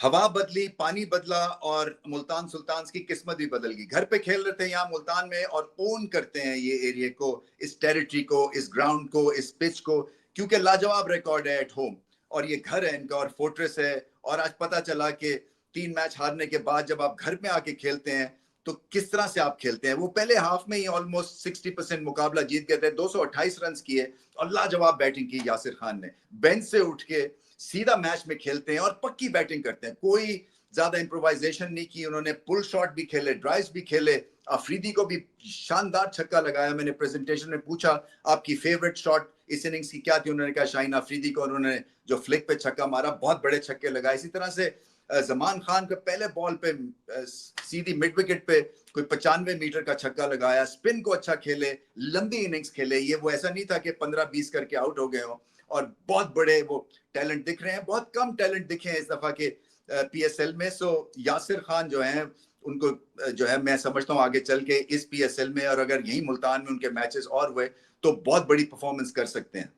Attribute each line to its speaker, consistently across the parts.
Speaker 1: हवा बदली, पानी बदला और मुल्तान सुल्तान्स की किस्मत भी बदल गई। घर पे खेल रहे थे यहाँ मुल्तान में और ओन करते हैं ये एरिया को, इस टेरिटरी को, इस ग्राउंड को, इस पिच को, क्योंकि लाजवाब रिकॉर्ड है एट होम और ये घर है इनका और फोर्ट्रेस है। और आज पता चला कि 3 मैच हारने के बाद जब आप घर में आके खेलते हैं तो किस तरह से आप खेलते हैं। वो पहले हाफ में ही ऑलमोस्ट 60% मुकाबला जीत गए थे, 228 रन किए और लाजवाब बैटिंग की यासिर खान ने। बेंच से उठ के सीधा मैच में खेलते हैं और पक्की बैटिंग करते हैं, कोई ज्यादा इम्प्रोवाइजेशन नहीं की उन्होंने। पुल शॉट भी खेले, ड्राइव्स भी खेले, अफरीदी को भी शानदार छक्का लगाया। मैंने प्रेजेंटेशन में पूछा आपकी फेवरेट शॉट इस इनिंग्स की क्या थी, उन्होंने कहा शाहीन अफरीदी को, उन्होंने जो फ्लिक पे छक्का मारा, बहुत बड़े छक्के लगाए। इसी तरह से जमान खान के पहले बॉल पे सीधी मिड विकेट पे कोई 95 मीटर का छक्का लगाया। स्पिन को अच्छा खेले, लंबी इनिंग्स खेले, ये वो ऐसा नहीं था कि 15-20 करके आउट हो गए हो। और बहुत बड़े वो टैलेंट दिख रहे हैं, बहुत कम टैलेंट दिखे हैं इस दफा के पीएसएल में। सो यासिर खान जो है उनको जो है मैं समझता हूँ आगे चल के इस पीएसएल में, और अगर यही मुल्तान में उनके मैचेस और हुए तो बहुत बड़ी परफॉर्मेंस कर सकते हैं।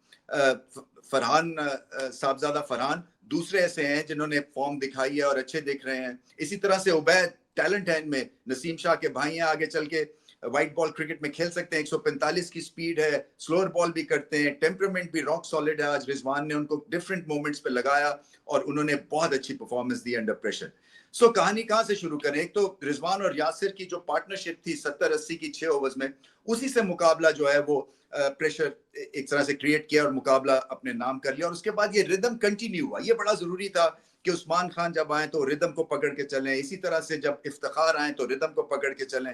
Speaker 1: फरहान साहबजादा फरहान दूसरे ऐसे हैं जिन्होंने फॉर्म दिखाई है और अच्छे दिख रहे हैं। इसी तरह से उबैद, टैलेंट है इनमें, नसीम शाह के भाई हैं, आगे चल के व्हाइट बॉल क्रिकेट में खेल सकते हैं। 145 की स्पीड है, स्लोअर बॉल भी करते हैं, टेम्परामेंट भी रॉक सॉलिड है। आज रिजवान ने उनको डिफरेंट मोमेंट्स पे लगाया और उन्होंने बहुत अच्छी परफॉर्मेंस दी अंडर प्रेशर। सो कहानी कहाँ से शुरू करें? एक तो रिजवान और यासिर की जो पार्टनरशिप थी 70-80 की 6 ओवर्स में, उसी से मुकाबला जो है वो प्रेशर एक तरह से क्रिएट किया और मुकाबला अपने नाम कर लिया। और उसके बाद ये रिदम कंटिन्यू हुआ। ये बड़ा जरूरी था कि उस्मान खान जब आए तो रिदम को पकड़ के चलें, इसी तरह से जब इफ्तिखार आए तो रिदम को पकड़ के चलें।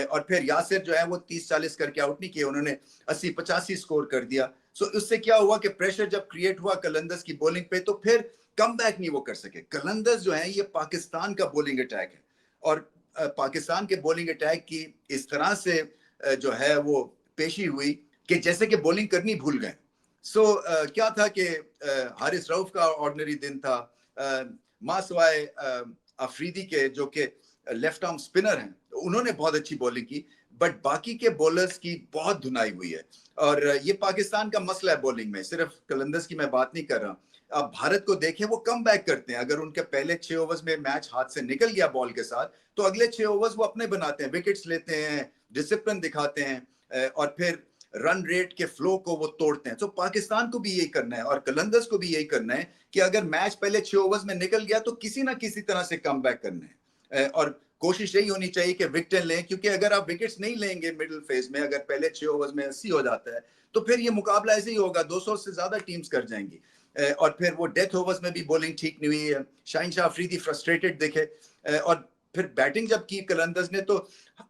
Speaker 1: और फिर यासिर जो है वो 30-40 करके आउट नहीं किए, उन्होंने 80-85 स्कोर कर दिया। सो उससे क्या हुआ कि प्रेशर जब क्रिएट हुआ कलंदर्स की बॉलिंग पे तो फिर कम बैक नहीं वो कर सके। कलंदर्स जो है ये पाकिस्तान का बॉलिंग अटैक है और पाकिस्तान के बॉलिंग अटैक की इस तरह से जो है वो पेशी हुई कि जैसे कि बॉलिंग करनी भूल गए। सो क्या था कि हारिस रऊफ का ऑर्डिनरी दिन था, मासवाए अफरीदी के जो कि लेफ्ट आर्म स्पिनर हैं, उन्होंने बहुत अच्छी बॉलिंग की, बट बाकी के बॉलर्स की बहुत धुनाई हुई है। और ये पाकिस्तान का मसला है बॉलिंग में, सिर्फ कलंदर्स की मैं बात नहीं कर रहा। अब भारत को देखें, वो कम बैक करते हैं। अगर उनके पहले 6 ओवर्स में मैच हाथ से निकल गया बॉल के साथ तो अगले 6 ओवर्स वो अपने बनाते हैं, विकेट्स लेते हैं, डिसिप्लिन दिखाते हैं और फिर रन रेट के फ्लो को वो तोड़ते हैं। तो पाकिस्तान को भी यही करना है और कलंदर्स को भी यही करना है कि अगर मैच पहले 6 ओवर्स में निकल गया तो किसी ना किसी तरह से कम बैक करना है। और कोशिश यही होनी चाहिए कि विकेट लें, क्योंकि अगर आप विकेट्स नहीं लेंगे मिडिल फेज में, अगर पहले 6 ओवर्स में 80 हो जाता है तो फिर ये मुकाबला ऐसे ही होगा, 200 से ज्यादा टीम्स कर जाएंगी। और फिर वो डेथ ओवर्स में भी बॉलिंग ठीक नहीं हुई। शाहीन शाह अफरीदी फ्रस्ट्रेटेड दिखे। और फिर बैटिंग जब की कलंदर्स ने तो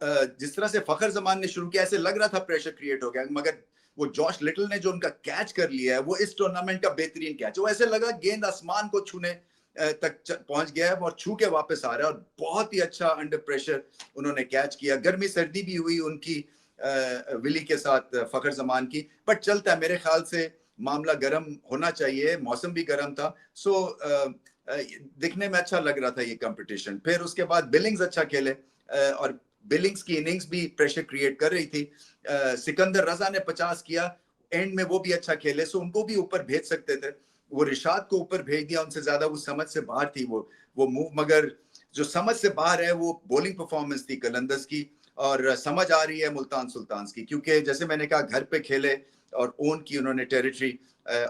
Speaker 1: जिस तरह से फखर जमान ने शुरू किया ऐसे लग रहा था प्रेशर क्रिएट हो गया, मगर वो जॉश लिटल ने जो उनका कैच कर लिया है वो इस टूर्नामेंट का बेहतरीन कैच, वो ऐसे लगा गेंद आसमान को छूने तक पहुंच गया है और छू के वापस आ रहा है। और बहुत ही अच्छा अंडर प्रेशर उन्होंने कैच किया। गर्मी सर्दी भी हुई उनकी विली के साथ फखर जमान की, बट चलता है। मेरे ख्याल से मामला गर्म होना चाहिए, मौसम भी गर्म था। सो दिखने में अच्छा लग रहा था ये कंपटीशन। फिर उसके बाद बिलिंग्स अच्छा खेले और बिलिंग्स की इनिंग्स भी प्रेशर क्रिएट कर रही थी। सिकंदर रजा ने 50 किया, एंड में वो भी अच्छा खेले, सो उनको भी ऊपर भेज सकते थे। वो रिशाद को ऊपर भेज दिया, उनसे ज्यादा वो समझ से बाहर थी वो मूव। मगर जो समझ से बाहर है वो बॉलिंग परफॉर्मेंस थी कलंदर्स की, और समझ आ रही है मुल्तान सुल्तान्स की, क्योंकि जैसे मैंने कहा घर पे खेले और ओन की उन्होंने टेरिटरी,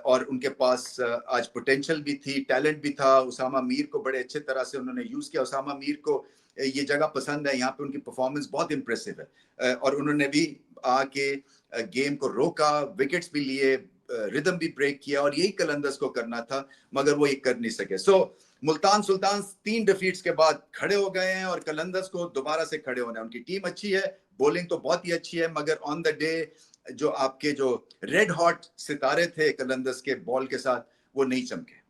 Speaker 1: और उनके पास आज पोटेंशियल भी थी, टैलेंट भी था। उसामा मीर को बड़े अच्छे तरह से उन्होंने यूज किया। उसामा मीर को ये जगह पसंद है, यहाँ पे उनकी परफॉर्मेंस बहुत इंप्रेसिव है और उन्होंने भी आके गेम को रोका, विकेट्स भी लिए, रिदम भी ब्रेक किया, और यही कलंदर्स को करना था मगर वो ये कर नहीं सके। सो मुल्तान सुल्तान 3 डिफीट्स के बाद खड़े हो गए हैं और कलंदर्स को दोबारा से खड़े होना है। उनकी टीम अच्छी है, बॉलिंग तो बहुत ही अच्छी है, मगर ऑन द डे जो आपके जो रेड हॉट सितारे थे कलंदर्स के बॉल के साथ वो नहीं चमके।